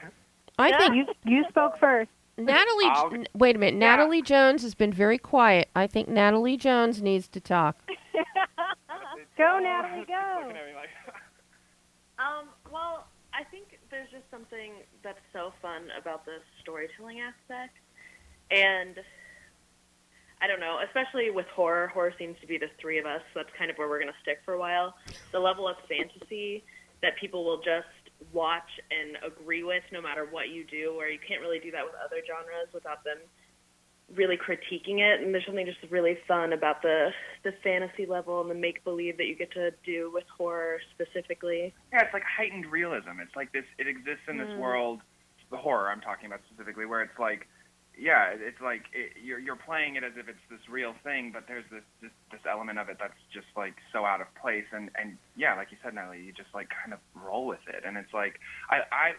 I think you spoke first. Natalie, wait a minute. Yeah. Natalie Jones has been very quiet. I think Natalie Jones needs to talk. Go, Natalie, go. Well, I think there's just something that's so fun about the storytelling aspect. And I don't know, especially with horror. Horror seems to be the three of us, so that's kind of where we're going to stick for a while. The level of fantasy that people will just watch and agree with no matter what you do, where you can't really do that with other genres without them really critiquing it. And there's something just really fun about the fantasy level and the make-believe that you get to do with horror specifically. Yeah, it's like heightened realism. It's like this, it exists in this world, the horror I'm talking about specifically, where it's like, you're playing it as if it's this real thing, but there's this element of it that's just like so out of place, and yeah, like you said, Natalie, you just like kind of roll with it, and it's like I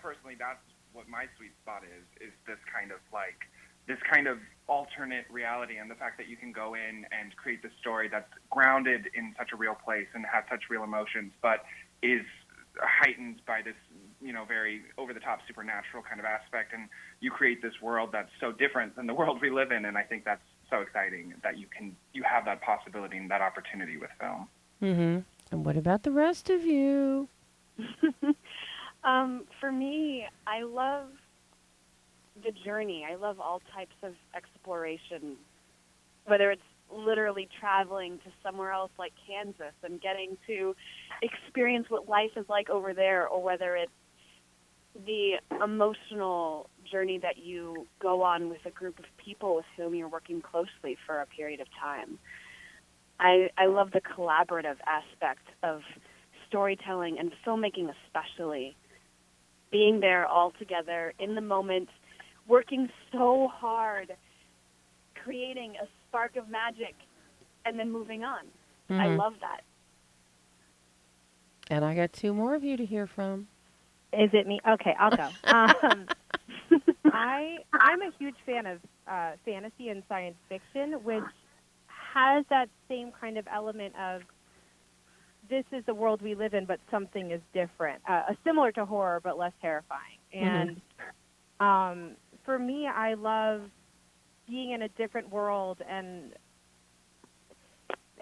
personally, that's what my sweet spot is this kind of alternate reality, and the fact that you can go in and create this story that's grounded in such a real place and has such real emotions, but is heightened by this, very over-the-top supernatural kind of aspect, and you create this world that's so different than the world we live in, and I think that's so exciting that you have that possibility and that opportunity with film. Mm-hmm. And what about the rest of you? For me, I love the journey. I love all types of exploration, whether it's literally traveling to somewhere else like Kansas and getting to experience what life is like over there, or whether it's the emotional journey that you go on with a group of people with whom you're working closely for a period of time. I love the collaborative aspect of storytelling and filmmaking, especially being there all together in the moment, working so hard, creating a spark of magic, and then moving on. Mm-hmm. I love that. And I got two more of you to hear from. Is it me? Okay, I'll go. I'm a huge fan of fantasy and science fiction, which has that same kind of element of this is the world we live in, but something is different, similar to horror, but less terrifying. And for me, I love being in a different world, and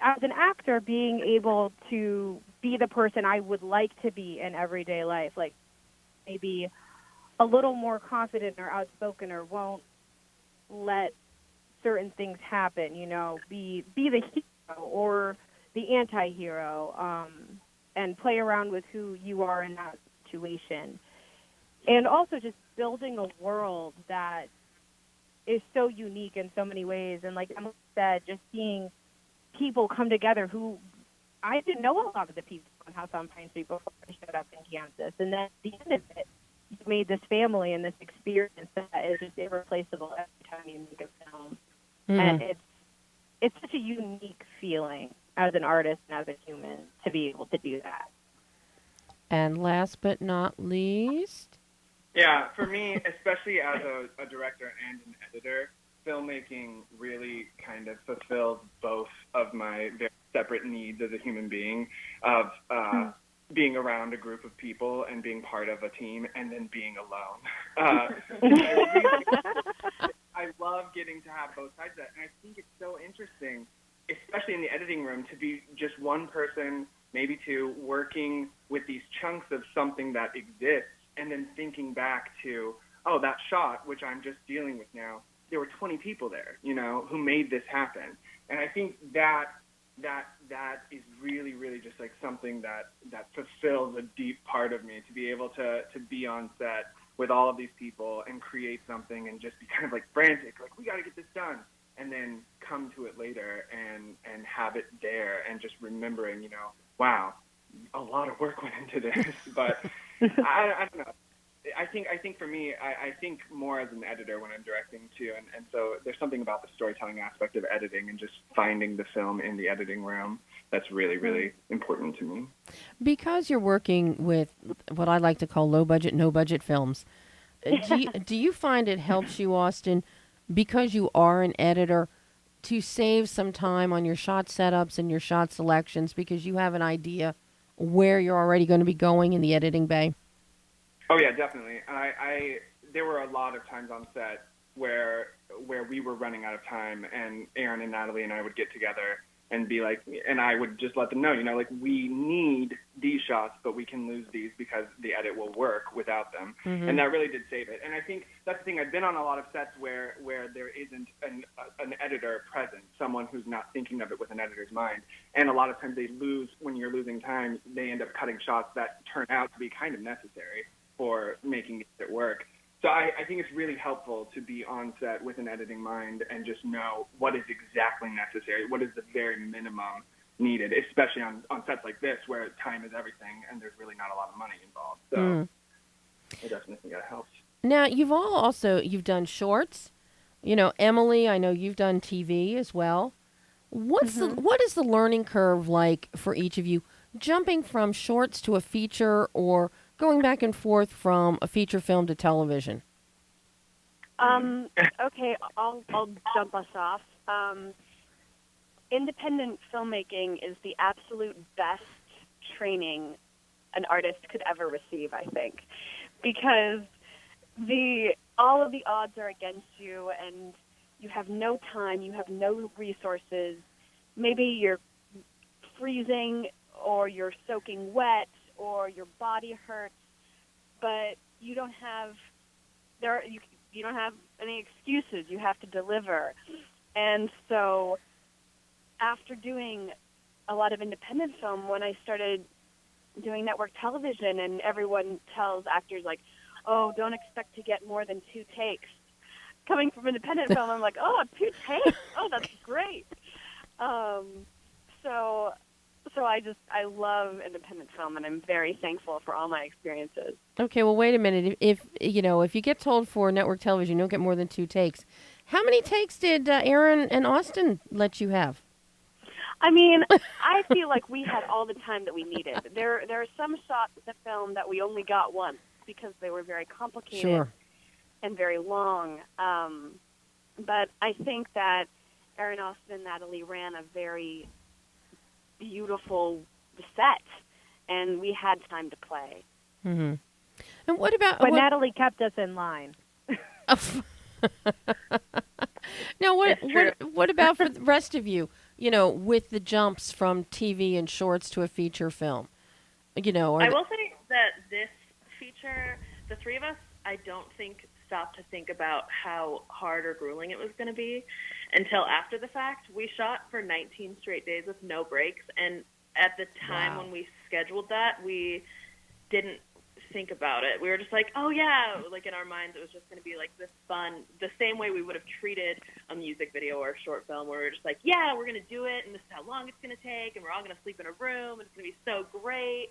as an actor, being able to be the person I would like to be in everyday life, like maybe a little more confident or outspoken, or won't let certain things happen, be the hero or the anti-hero, and play around with who you are in that situation. And also just building a world that is so unique in so many ways. And like Emily said, just seeing people come together who I didn't know a lot of the people on House on Pine Street before I showed up in Kansas. And then at the end of it, you made this family and this experience that is just irreplaceable every time you make a film. And it's such a unique feeling as an artist and as a human to be able to do that. And last but not least? Yeah, for me, especially as a director and an editor, filmmaking really kind of fulfills both of my very separate needs as a human being of being around a group of people and being part of a team, and then being alone. I love getting to have both sides of that, and I think it's so interesting, especially in the editing room, to be just one person, maybe two, working with these chunks of something that exists, and then thinking back to, oh, that shot, which I'm just dealing with now, there were 20 people there, who made this happen. And I think that is really, really just like something that fulfills a deep part of me, to be able to be on set with all of these people and create something and just be kind of like frantic, like we got to get this done, and then come to it later and have it there and just remembering, you know, wow, a lot of work went into this. But I don't know. I think for me, I think more as an editor when I'm directing too, and so there's something about the storytelling aspect of editing and just finding the film in the editing room that's really, really important to me. Because you're working with what I like to call low budget, no budget films, do you find it helps you, Austin, because you are an editor, to save some time on your shot setups and your shot selections because you have an idea where you're already going to be going in the editing bay? Oh yeah, definitely. There were a lot of times on set where we were running out of time, and Aaron and Natalie and I would get together and be like, and I would just let them know, you know, like we need these shots, but we can lose these because the edit will work without them. Mm-hmm. And that really did save it. And I think that's the thing. I've been on a lot of sets where there isn't an editor present, someone who's not thinking of it with an editor's mind. And a lot of times they lose, when you're losing time, they end up cutting shots that turn out to be kind of necessary for making it work. So I think it's really helpful to be on set with an editing mind and just know what is exactly necessary, what is the very minimum needed, especially on sets like this where time is everything and there's really not a lot of money involved. So I definitely think that helps. Now, you've done shorts. You know, Emily, I know you've done TV as well. What is the learning curve like for each of you, jumping from shorts to a feature or going back and forth from a feature film to television? Okay, I'll jump us off. Independent filmmaking is the absolute best training an artist could ever receive, I think, because all of the odds are against you, and you have no time, you have no resources. Maybe you're freezing, or you're soaking wet, or your body hurts, but you don't have you don't have any excuses. You have to deliver. And so after doing a lot of independent film, when I started doing network television and everyone tells actors like, oh, don't expect to get more than 2 takes. Coming from independent film, I'm like, oh, 2 takes? Oh, that's great. So I love independent film, and I'm very thankful for all my experiences. Okay, well, wait a minute. If you get told for network television you don't get more than 2 takes, how many takes did Aaron and Austin let you have? I mean, I feel like we had all the time that we needed. There are some shots in the film that we only got once because they were very complicated and very long. But I think that Aaron, Austin, and Natalie ran a very beautiful set, and we had time to play. Mm-hmm. And what about? But Natalie kept us in line. Now, what about for the rest of you? You know, with the jumps from TV and shorts to a feature film. You know, I will say that this feature, the three of us, I don't think stopped to think about how hard or grueling it was going to be until after the fact. We shot for 19 straight days with no breaks, and at the time when we scheduled that, we didn't think about it. We were just like, oh yeah, like in our minds it was just going to be like this fun, the same way we would have treated a music video or a short film, where we were just like, yeah, we're going to do it, and this is how long it's going to take, and we're all going to sleep in a room, and it's going to be so great.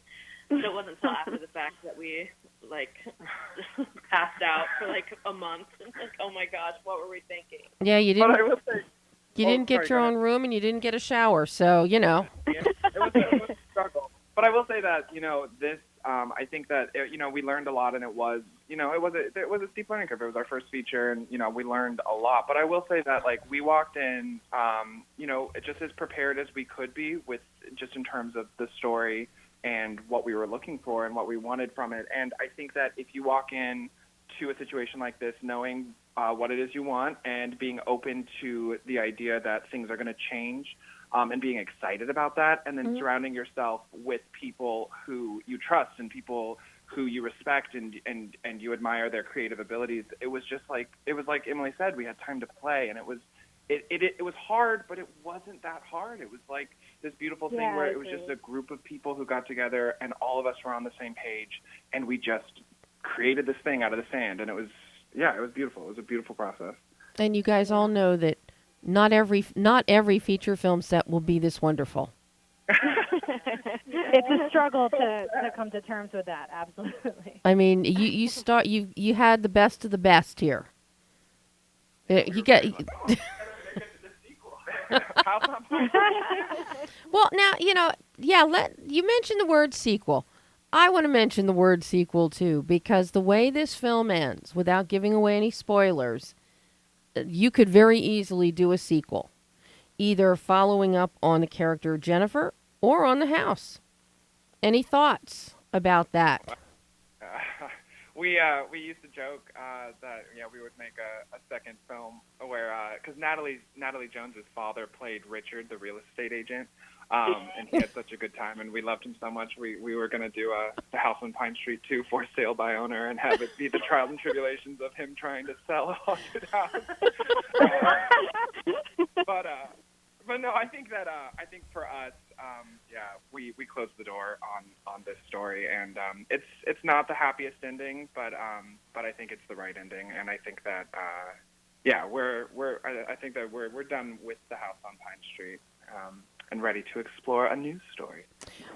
So it wasn't until after the fact that we like passed out for like a month. Like, oh my gosh, what were we thinking? Yeah, you didn't. But I will say, you didn't get your own room, and you didn't get a shower, so you know. Yeah, it was a struggle. But I will say that this. I think that we learned a lot, and it was a steep learning curve. It was our first feature, and we learned a lot. But I will say that like we walked in, just as prepared as we could be, with just in terms of the story and what we were looking for and what we wanted from it. And I think that if you walk in to a situation like this knowing what it is you want and being open to the idea that things are going to change, and being excited about that, and then surrounding yourself with people who you trust and people who you respect and you admire their creative abilities, it was like Emily said, we had time to play, and it was hard, but it wasn't that hard. It was like this beautiful thing where it was just a group of people who got together, and all of us were on the same page, and we just created this thing out of the sand, and it was beautiful. It was a beautiful process. And you guys all know that not every feature film set will be this wonderful. It's a struggle to come to terms with that. Absolutely. I mean, you had the best of the best here. You get. Well, now you mentioned the word sequel. I want to mention the word sequel too, because the way this film ends, without giving away any spoilers, you could very easily do a sequel, either following up on the character of Jennifer or on the house. Any thoughts about that? We used to joke that we would make a second film where because Natalie Jones' father played Richard, the real estate agent, and he had such a good time, and we loved him so much. We were gonna do the House on Pine Street 2 for sale by owner, and have it be the trials and tribulations of him trying to sell a haunted house. But no, I think for us, we closed the door on this story, and it's not the happiest ending, but I think it's the right ending, and I think that we're done with the House on Pine Street, and ready to explore a new story.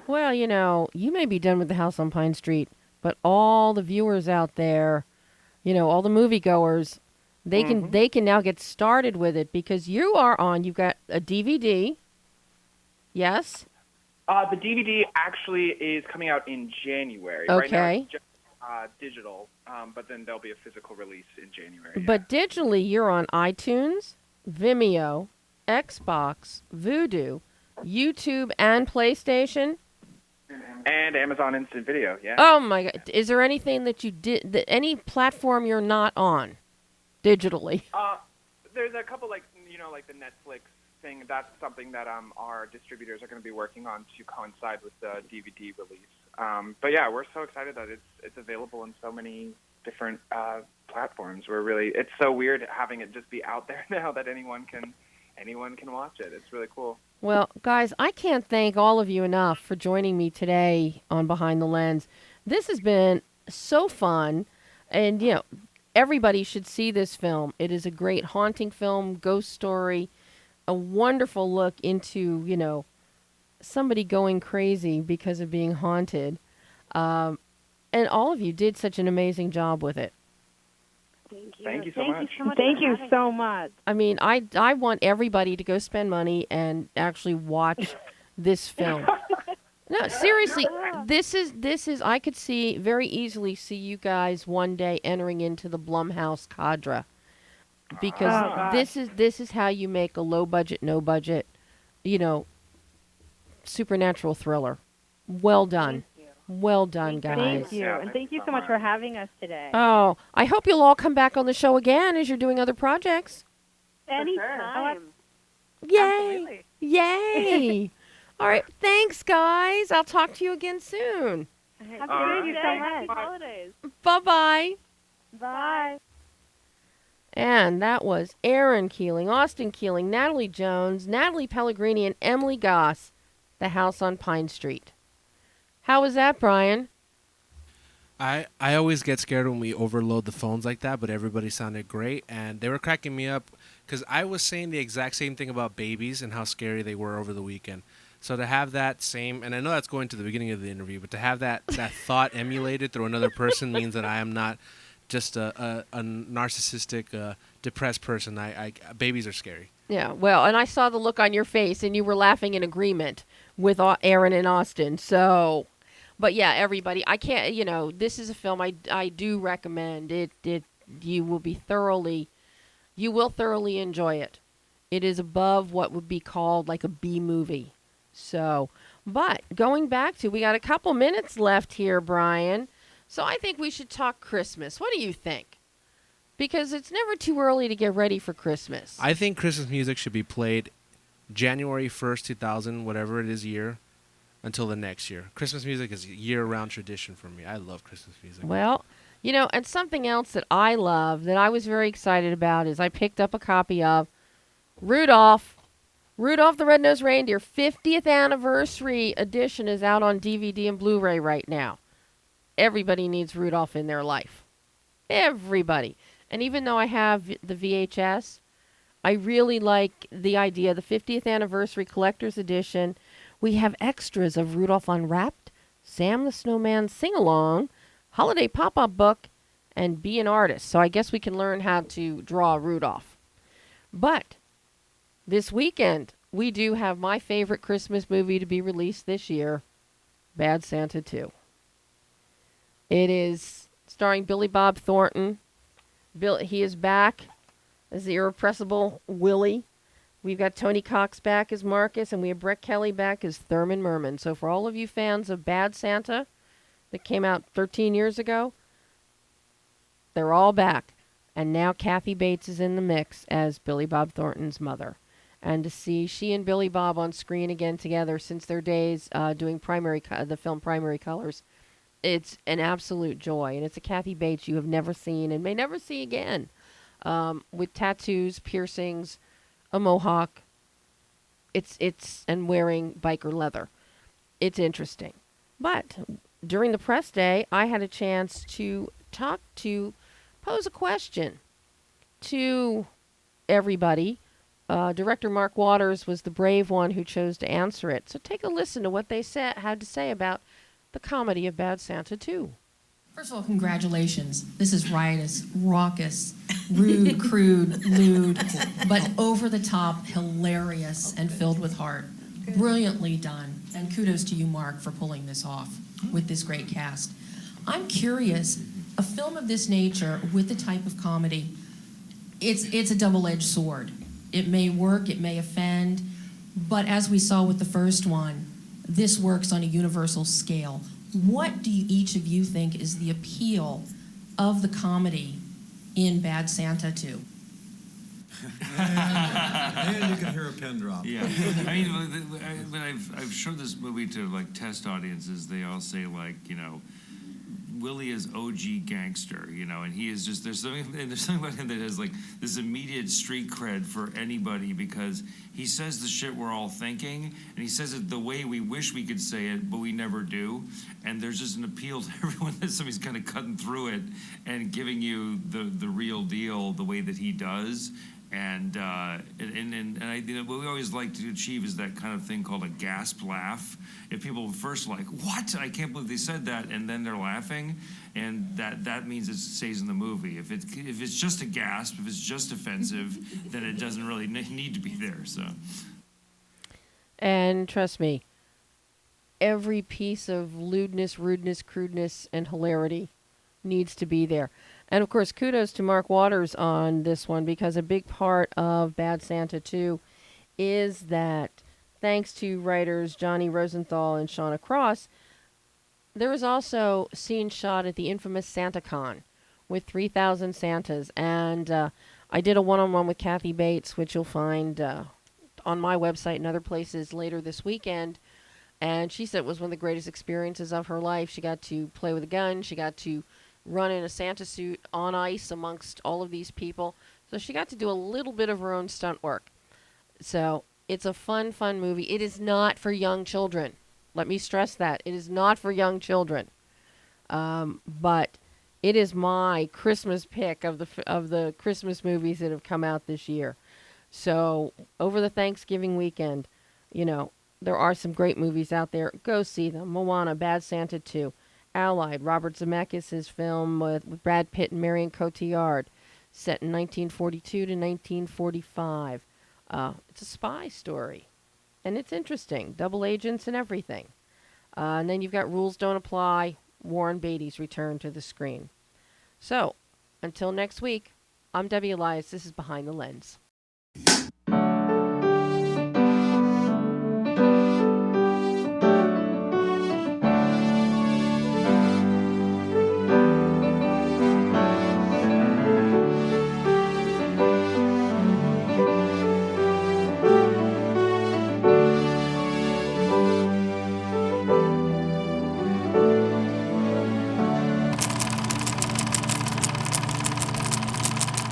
Well, you may be done with the House on Pine Street, but all the viewers out there, all the moviegoers, they can now get started with it, because you've got a DVD. Yes? The DVD actually is coming out in January. Okay. Right now it's just digital, but then there'll be a physical release in January. But digitally, you're on iTunes, Vimeo, Xbox, Vudu, YouTube, and PlayStation. And Amazon Instant Video, yeah. Oh my God! Is there anything that any platform you're not on, digitally? There's a couple like the Netflix thing. That's something that our distributors are going to be working on to coincide with the DVD release. But yeah, we're so excited that it's available in so many different platforms. It's so weird having it just be out there now that anyone can watch it. It's really cool. Well, guys, I can't thank all of you enough for joining me today on Behind the Lens. This has been so fun, and everybody should see this film. It is a great haunting film, ghost story, a wonderful look into, somebody going crazy because of being haunted. And all of you did such an amazing job with it. Thank you so much. Thank you so much. I mean, I want everybody to go spend money and actually watch this film. No, seriously, this is I could very easily see you guys one day entering into the Blumhouse cadre, because this is how you make a low budget, no budget, supernatural thriller. Well done. Well done, guys. Thank you. And thank you so much for having us today. Oh, I hope you'll all come back on the show again as you're doing other projects. Anytime. Yay. Yay. All right. Thanks, guys. I'll talk to you again soon. Thank you so much. Happy holidays. Bye-bye. Bye. And that was Aaron Keeling, Austin Keeling, Natalie Jones, Natalie Pellegrini, and Emily Goss, The House on Pine Street. How was that, Brian? I always get scared when we overload the phones like that, but everybody sounded great, and they were cracking me up because I was saying the exact same thing about babies and how scary they were over the weekend. So to have that same, and I know that's going to the beginning of the interview, but to have that thought emulated through another person means that I am not just a narcissistic, depressed person. Babies are scary. Yeah, well, and I saw the look on your face, and you were laughing in agreement with Aaron and Austin, so... But yeah, everybody, I can't, this is a film I do recommend. You will thoroughly enjoy it. It is above what would be called like a B movie. So, but going back to, we got a couple minutes left here, Brian. So I think we should talk Christmas. What do you think? Because it's never too early to get ready for Christmas. I think Christmas music should be played January 1st, 2000, whatever it is year, until the next year. Christmas music is a year-round tradition for me. I love Christmas music. Well, and something else that I love, that I was very excited about, is I picked up a copy of Rudolph the Red-Nosed Reindeer 50th Anniversary Edition is out on DVD and Blu-ray right now. everybody needs Rudolph in their life. Everybody. And even though I have the VHS, I really like the idea. The 50th anniversary collector's edition, we have extras of Rudolph Unwrapped, Sam the Snowman Sing-Along, Holiday Pop-Up Book, and Be an Artist. So I guess we can learn how to draw Rudolph. But this weekend, we do have my favorite Christmas movie to be released this year, Bad Santa 2. It is starring Billy Bob Thornton. He is back as the irrepressible Willie. We've got Tony Cox back as Marcus, and we have Brett Kelly back as Thurman Merman. So for all of you fans of Bad Santa that came out 13 years ago, they're all back. And now Kathy Bates is in the mix as Billy Bob Thornton's mother. And to see she and Billy Bob on screen again together since their days doing the film Primary Colors, it's an absolute joy. And it's a Kathy Bates you have never seen and may never see again. With tattoos, piercings, a mohawk, and wearing biker leather. It's interesting. But during the press day, I had a chance to pose a question to everybody. Director Mark Waters was the brave one who chose to answer it. So take a listen to what they had to say about the comedy of Bad Santa 2. First of all, congratulations. This is riotous, raucous, rude, crude, lewd, but over the top, hilarious, and filled with heart. Brilliantly done. And kudos to you, Mark, for pulling this off with this great cast. I'm curious, a film of this nature with the type of comedy, it's a double-edged sword. It may work, it may offend, but as we saw with the first one, this works on a universal scale. What do each of you think is the appeal of the comedy in Bad Santa 2? And you can hear a pin drop. Yeah, I mean, when I've showed this movie to like test audiences, they all say like, Willie is OG gangster, and he is just there's something about him that has like this immediate street cred for anybody because he says the shit we're all thinking, and he says it the way we wish we could say it, but we never do. And there's just an appeal to everyone that somebody's kind of cutting through it and giving you the real deal the way that he does. And what we always like to achieve is that kind of thing called a gasp laugh. If people first like, what? I can't believe they said that, and then they're laughing, and that means it stays in the movie. If it's just a gasp, if it's just offensive, then it doesn't really need to be there. So. And trust me, every piece of lewdness, rudeness, crudeness, and hilarity needs to be there. And, of course, kudos to Mark Waters on this one because a big part of Bad Santa 2 is that, thanks to writers Johnny Rosenthal and Shauna Cross, there was also scenes shot at the infamous SantaCon with 3,000 Santas. And I did a one-on-one with Kathy Bates, which you'll find on my website and other places later this weekend. And she said it was one of the greatest experiences of her life. She got to play with a gun. She got to run in a Santa suit on ice amongst all of these people. So she got to do a little bit of her own stunt work. So it's a fun movie. It is not for young children. Let me stress that. It is not for young children. But it is my Christmas pick of the Christmas movies that have come out this year. So over the Thanksgiving weekend, there are some great movies out there. Go see them. Moana, Bad Santa 2. Allied, Robert Zemeckis' film with Brad Pitt and Marion Cotillard, set in 1942 to 1945. It's a spy story, and it's interesting. Double agents and everything. And then you've got Rules Don't Apply, Warren Beatty's return to the screen. So, until next week, I'm Debbie Elias. This is Behind the Lens.